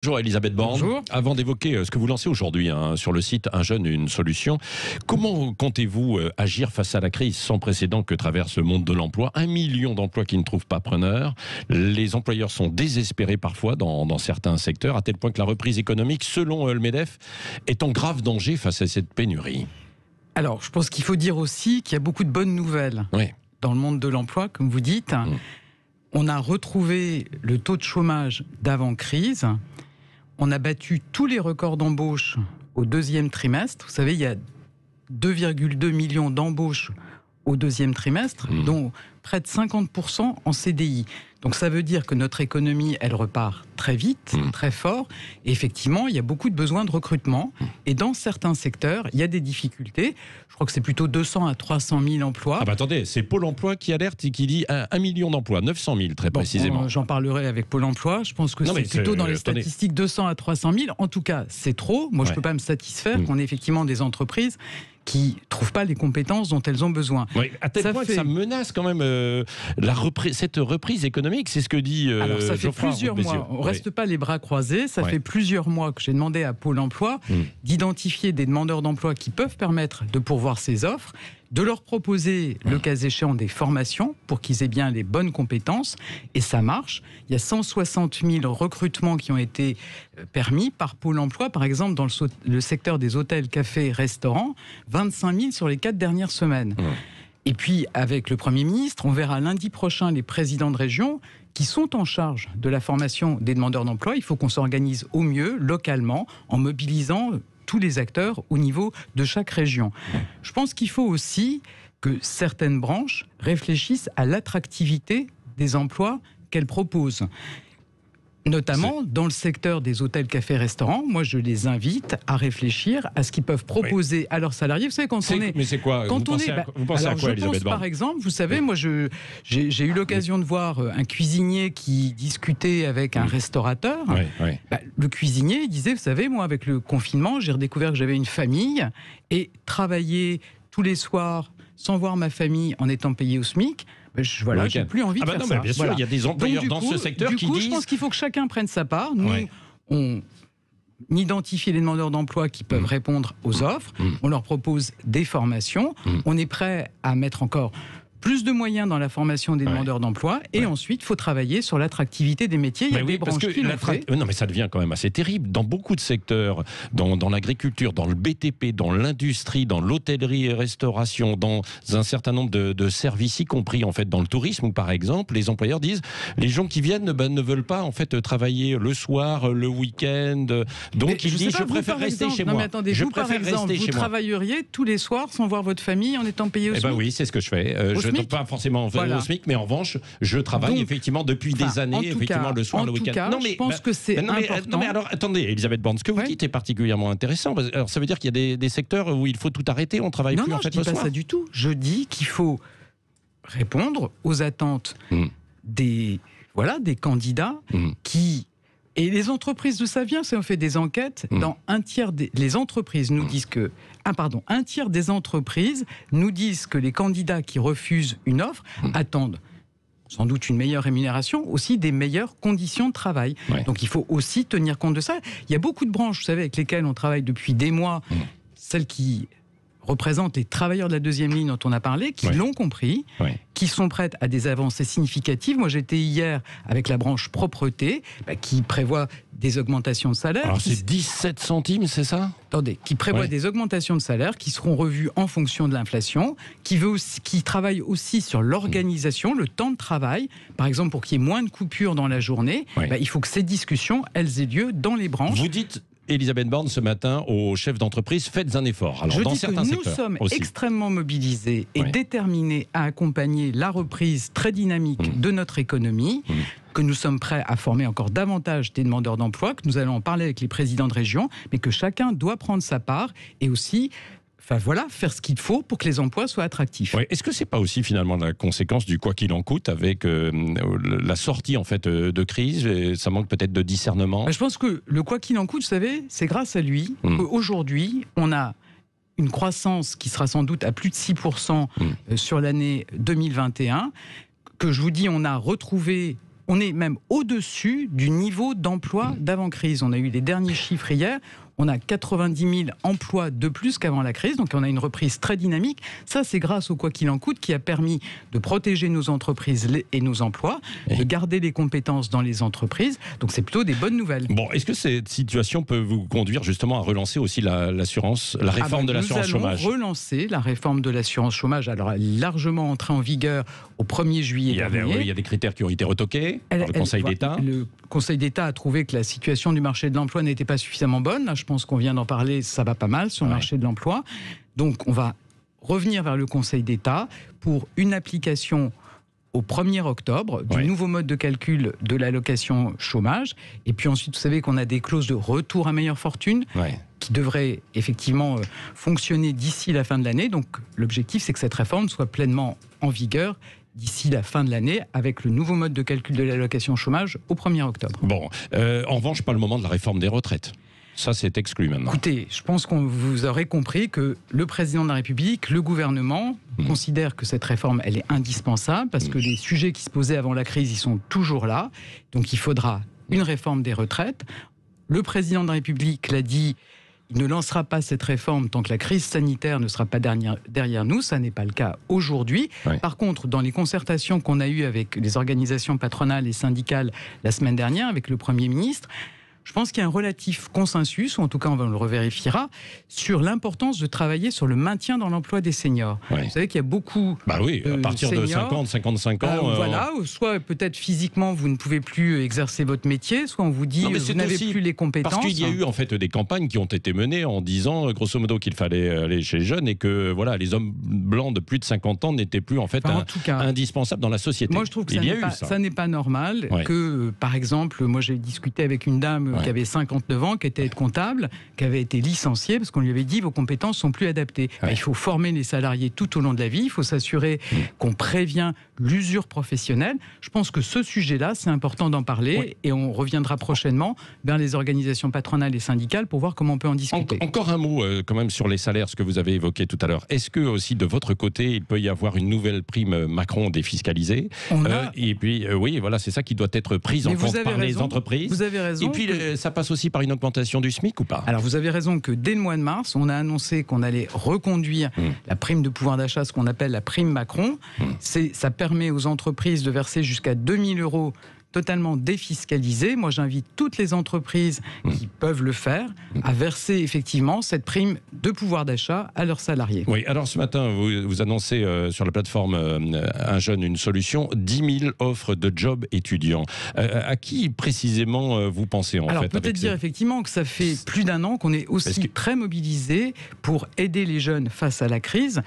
Bonjour Elisabeth Borne. Bonjour. Avant d'évoquer ce que vous lancez aujourd'hui sur le site Un jeune, une solution, comment comptez-vous agir face à la crise sans précédent que traverse le monde de l'emploi? 1 million d'emplois qui ne trouvent pas preneur. Les employeurs sont désespérés parfois dans certains secteurs, à tel point que la reprise économique, selon le MEDEF, est en grave danger face à cette pénurie. Alors, je pense qu'il faut dire aussi qu'il y a beaucoup de bonnes nouvelles dans le monde de l'emploi, comme vous dites. On a retrouvé le taux de chômage d'avant-crise. On a battu tous les records d'embauche au deuxième trimestre. Vous savez, il y a 2,2 millions d'embauches au deuxième trimestre, dont près de 50% en CDI. Donc ça veut dire que notre économie, elle repart très vite, très fort. Et effectivement, il y a beaucoup de besoins de recrutement. Et dans certains secteurs, il y a des difficultés. Je crois que c'est plutôt 200 à 300 000 emplois. Ah bah attendez, c'est Pôle emploi qui alerte et qui dit 1 million d'emplois, 900 000 très précisément. J'en parlerai avec Pôle emploi. Je pense que c'est plutôt dans les statistiques 200 à 300 000. En tout cas, c'est trop. Moi, je ne peux pas me satisfaire qu'on ait effectivement des entreprises qui ne trouvent pas les compétences dont elles ont besoin. Oui, à tel point que ça menace quand même cette reprise économique, c'est ce que dit Alors ça fait Geoffroy plusieurs mois, on ne reste pas les bras croisés, ça fait plusieurs mois que j'ai demandé à Pôle emploi d'identifier des demandeurs d'emploi qui peuvent permettre de pourvoir ces offres, de leur proposer, le cas échéant, des formations pour qu'ils aient bien les bonnes compétences. Et ça marche. Il y a 160 000 recrutements qui ont été permis par Pôle emploi. Par exemple, dans le secteur des hôtels, cafés, restaurants, 25 000 sur les 4 dernières semaines. Et puis, avec le Premier ministre, on verra lundi prochain les présidents de région qui sont en charge de la formation des demandeurs d'emploi. Il faut qu'on s'organise au mieux, localement, en mobilisant tous les acteurs au niveau de chaque région. Je pense qu'il faut aussi que certaines branches réfléchissent à l'attractivité des emplois qu'elles proposent. Notamment dans le secteur des hôtels, cafés, restaurants, moi je les invite à réfléchir à ce qu'ils peuvent proposer à leurs salariés. Vous savez, quand on est... Mais c'est quoi? Vous pensez à quoi, Elisabeth Borne? Par exemple, vous savez, moi j'ai eu l'occasion de voir un cuisinier qui discutait avec un restaurateur. Le cuisinier disait, vous savez, moi avec le confinement, j'ai redécouvert que j'avais une famille et travailler tous les soirs sans voir ma famille en étant payé au SMIC, j'ai plus envie de faire ça. Bien sûr, il y a des employeurs dans ce secteur qui disent... Je pense qu'il faut que chacun prenne sa part. Nous, on identifie les demandeurs d'emploi qui peuvent répondre aux offres. On leur propose des formations. On est prêt à mettre encore plus de moyens dans la formation des demandeurs d'emploi. Et ensuite, il faut travailler sur l'attractivité des métiers. Il y a des branches qui l'ont fait. Non, mais ça devient quand même assez terrible. Dans beaucoup de secteurs, dans l'agriculture, dans le BTP, dans l'industrie, dans l'hôtellerie et restauration, dans un certain nombre de services, y compris en fait dans le tourisme, où par exemple, les employeurs disent les gens qui viennent ne veulent pas en fait travailler le soir, le week-end. Donc ils disent je préfère rester chez moi. Non mais attendez, vous par exemple, vous travailleriez tous les soirs sans voir votre famille en étant payé au SMIC? Oui, c'est ce que je fais. Je ne pas forcément au SMIC, mais en revanche, je travaille effectivement depuis des années, effectivement le soir, le week-end. Je pense que c'est important. Non mais alors, attendez, Elisabeth Borne, ce que vous dites est particulièrement intéressant. Alors, ça veut dire qu'il y a des secteurs où il faut tout arrêter, on travaille plus en fait le soir. Non, je dis pas ça du tout. Je dis qu'il faut répondre aux attentes des candidats qui... Et les entreprises, d'où ça vient? On fait des enquêtes. Dans un tiers les entreprises nous disent que... un tiers des entreprises nous disent que les candidats qui refusent une offre attendent sans doute une meilleure rémunération, aussi des meilleures conditions de travail. Donc il faut aussi tenir compte de ça. Il y a beaucoup de branches, vous savez, avec lesquelles on travaille depuis des mois, celles qui représentent les travailleurs de la deuxième ligne dont on a parlé, qui l'ont compris, qui sont prêtes à des avancées significatives. Moi, j'étais hier avec la branche propreté, qui prévoit des augmentations de salaire. Alors, c'est 17 centimes, c'est ça? Attendez, qui prévoit des augmentations de salaire qui seront revues en fonction de l'inflation, qui travaille aussi sur l'organisation, le temps de travail, par exemple, pour qu'il y ait moins de coupures dans la journée. Il faut que ces discussions, elles aient lieu dans les branches. Vous dites... Elisabeth Borne, ce matin, aux chefs d'entreprise, faites un effort. Alors, dans certains secteurs, nous sommes extrêmement mobilisés et déterminés à accompagner la reprise très dynamique de notre économie, que nous sommes prêts à former encore davantage des demandeurs d'emploi, que nous allons en parler avec les présidents de région, mais que chacun doit prendre sa part et aussi... faire ce qu'il faut pour que les emplois soient attractifs. Est-ce que c'est pas aussi finalement la conséquence du quoi qu'il en coûte avec la sortie en fait de crise? Ça manque peut-être de discernement. Je pense que le quoi qu'il en coûte, vous savez, c'est grâce à lui qu'aujourd'hui on a une croissance qui sera sans doute à plus de 6% sur l'année 2021. Que je vous dis, on a retrouvé on est même au-dessus du niveau d'emploi d'avant-crise. On a eu les derniers chiffres hier. On a 90 000 emplois de plus qu'avant la crise, donc on a une reprise très dynamique. Ça, c'est grâce au quoi qu'il en coûte qui a permis de protéger nos entreprises et nos emplois, de garder les compétences dans les entreprises. Donc c'est plutôt des bonnes nouvelles. Bon, est-ce que cette situation peut vous conduire justement à relancer aussi la réforme de l'assurance chômage ? Nous allons relancer la réforme de l'assurance chômage. Alors, elle est largement entrée en vigueur au 1er juillet dernier. Il y a des critères qui ont été retoqués par le Conseil d'État. Le Conseil d'État a trouvé que la situation du marché de l'emploi n'était pas suffisamment bonne. Là, je pense qu'on vient d'en parler, ça va pas mal sur le marché de l'emploi. Donc, on va revenir vers le Conseil d'État pour une application au 1er octobre du nouveau mode de calcul de l'allocation chômage. Et puis ensuite, vous savez qu'on a des clauses de retour à meilleure fortune qui devraient effectivement fonctionner d'ici la fin de l'année. Donc, l'objectif, c'est que cette réforme soit pleinement en vigueur d'ici la fin de l'année, avec le nouveau mode de calcul de l'allocation chômage au 1er octobre. Bon, en revanche, pas le moment de la réforme des retraites. Ça, c'est exclu maintenant. Écoutez, je pense qu'on vous aurez compris que le président de la République, le gouvernement, considèrent que cette réforme, elle est indispensable, parce que les sujets qui se posaient avant la crise, ils sont toujours là. Donc, il faudra une réforme des retraites. Le président de la République l'a dit, il ne lancera pas cette réforme tant que la crise sanitaire ne sera pas derrière nous. Ça n'est pas le cas aujourd'hui. Par contre, dans les concertations qu'on a eues avec les organisations patronales et syndicales la semaine dernière, avec le Premier ministre, je pense qu'il y a un relatif consensus, ou en tout cas on le revérifiera, sur l'importance de travailler sur le maintien dans l'emploi des seniors. Vous savez qu'il y a beaucoup à partir de 50, 55 ans... Voilà, soit peut-être physiquement vous ne pouvez plus exercer votre métier, soit on vous dit vous n'avez plus les compétences. Parce qu'il y a eu en fait des campagnes qui ont été menées en disant grosso modo qu'il fallait aller chez les jeunes et que voilà, les hommes blancs de plus de 50 ans n'étaient plus en fait indispensables dans la société. Moi je trouve que ça n'est pas normal que, par exemple, moi j'ai discuté avec une dame qui avait 59 ans, qui était comptable, qui avait été licenciée parce qu'on lui avait dit vos compétences sont plus adaptées. Il faut former les salariés tout au long de la vie, il faut s'assurer qu'on prévient l'usure professionnelle. Je pense que ce sujet-là, c'est important d'en parler et on reviendra prochainement vers les organisations patronales et syndicales pour voir comment on peut en discuter. Encore un mot quand même sur les salaires, ce que vous avez évoqué tout à l'heure. Est-ce que aussi de votre côté, il peut y avoir une nouvelle prime Macron défiscalisée et puis voilà, c'est ça qui doit être prise en compte par les entreprises. Vous avez raison. Et puis ça passe aussi par une augmentation du SMIC ou pas ? Alors vous avez raison que dès le mois de mars, on a annoncé qu'on allait reconduire la prime de pouvoir d'achat, ce qu'on appelle la prime Macron. Ça permet aux entreprises de verser jusqu'à 2 000 € totalement défiscalisé. Moi, j'invite toutes les entreprises qui peuvent le faire à verser effectivement cette prime de pouvoir d'achat à leurs salariés. Oui, alors ce matin, vous annoncez sur la plateforme Un jeune, une solution, 10 000 offres de jobs étudiants. À qui précisément vous pensez en fait ? Alors peut-être dire effectivement que ça fait plus d'un an qu'on est aussi très mobilisés pour aider les jeunes face à la crise.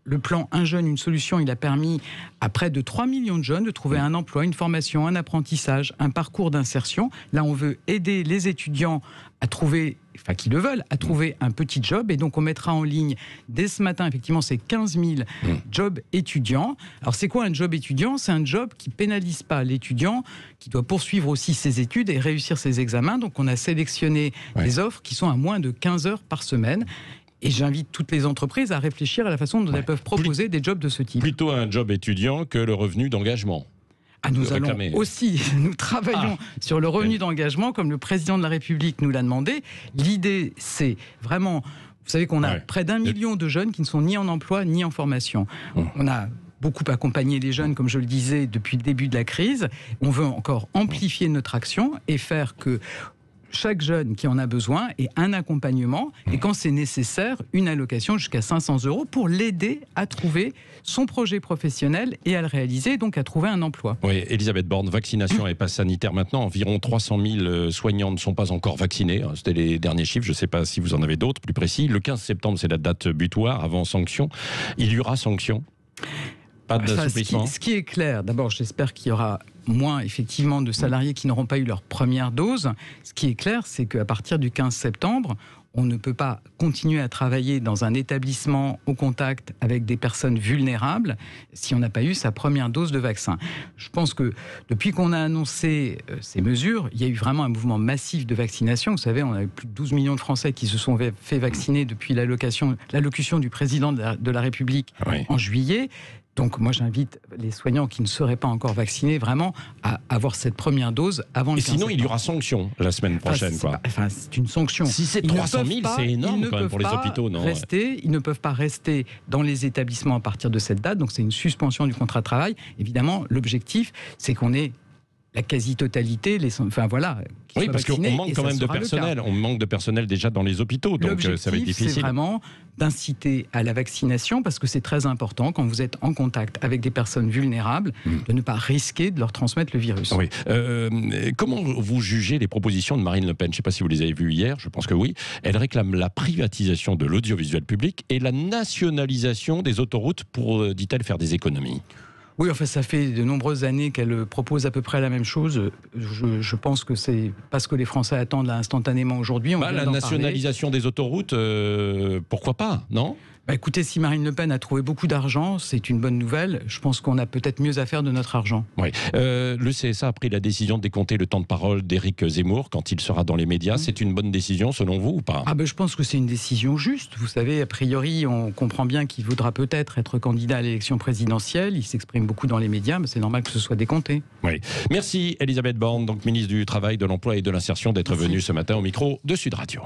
Le plan Un jeune, une solution, il a permis à près de 3 millions de jeunes de trouver un emploi, une formation, un apprentissage, un parcours d'insertion. Là, on veut aider les étudiants à trouver, enfin qui le veulent, à trouver un petit job. Et donc, on mettra en ligne dès ce matin, effectivement, ces 15 000 jobs étudiants. Alors, c'est quoi un job étudiant ? C'est un job qui pénalise pas l'étudiant, qui doit poursuivre aussi ses études et réussir ses examens. Donc, on a sélectionné des offres qui sont à moins de 15 heures par semaine. Et j'invite toutes les entreprises à réfléchir à la façon dont elles peuvent proposer des jobs de ce type. Plutôt un job étudiant que le revenu d'engagement. Nous allons aussi, nous travaillons sur le revenu d'engagement, comme le président de la République nous l'a demandé. L'idée, c'est vraiment, vous savez qu'on a près d'1 million de jeunes qui ne sont ni en emploi, ni en formation. On a beaucoup accompagné les jeunes, comme je le disais, depuis le début de la crise. On veut encore amplifier notre action et faire que chaque jeune qui en a besoin ait un accompagnement et quand c'est nécessaire, une allocation jusqu'à 500 € pour l'aider à trouver son projet professionnel et à le réaliser, donc à trouver un emploi. Oui, Elisabeth Borne, vaccination et passe sanitaire maintenant. Environ 300 000 soignants ne sont pas encore vaccinés. C'était les derniers chiffres, je ne sais pas si vous en avez d'autres plus précis. Le 15 septembre, c'est la date butoir avant sanction. Il y aura sanction ? Pas d'assouplissement ? Ce qui est clair, d'abord j'espère qu'il y aura moins effectivement de salariés qui n'auront pas eu leur première dose. Ce qui est clair, c'est qu'à partir du 15 septembre, on ne peut pas continuer à travailler dans un établissement au contact avec des personnes vulnérables si on n'a pas eu sa première dose de vaccin. Je pense que depuis qu'on a annoncé ces mesures, il y a eu vraiment un mouvement massif de vaccination. Vous savez, on a eu plus de 12 millions de Français qui se sont fait vacciner depuis l'allocution du président de la République en juillet. Donc moi j'invite les soignants qui ne seraient pas encore vaccinés vraiment à avoir cette première dose avant le 15 sinon septembre. il y aura sanction la semaine prochaine. C'est une sanction. Si c'est 300 000, c'est énorme quand même pour les hôpitaux, non? Ils ne peuvent pas rester dans les établissements à partir de cette date, donc c'est une suspension du contrat de travail. Évidemment, l'objectif, c'est qu'on ait la quasi-totalité, oui, parce qu'on manque quand même de personnel. On manque de personnel déjà dans les hôpitaux, donc ça va être difficile. C'est vraiment d'inciter à la vaccination, parce que c'est très important, quand vous êtes en contact avec des personnes vulnérables, de ne pas risquer de leur transmettre le virus. Oui. Comment vous jugez les propositions de Marine Le Pen? Je ne sais pas si vous les avez vues hier, je pense que oui. Elle réclame la privatisation de l'audiovisuel public et la nationalisation des autoroutes pour, dit-elle, faire des économies. Oui, enfin, ça fait de nombreuses années qu'elle propose à peu près la même chose. Je pense que c'est parce que les Français attendent là instantanément aujourd'hui. La nationalisation des autoroutes, pourquoi pas, non ? Écoutez, si Marine Le Pen a trouvé beaucoup d'argent, c'est une bonne nouvelle. Je pense qu'on a peut-être mieux à faire de notre argent. Oui. Le CSA a pris la décision de décompter le temps de parole d'Éric Zemmour quand il sera dans les médias. C'est une bonne décision selon vous ou pas ? Je pense que c'est une décision juste. Vous savez, a priori, on comprend bien qu'il voudra peut-être être candidat à l'élection présidentielle. Il s'exprime beaucoup dans les médias, mais c'est normal que ce soit décompté. Oui. Merci Elisabeth Borne, donc ministre du Travail, de l'Emploi et de l'Insertion, d'être venue ce matin au micro de Sud Radio.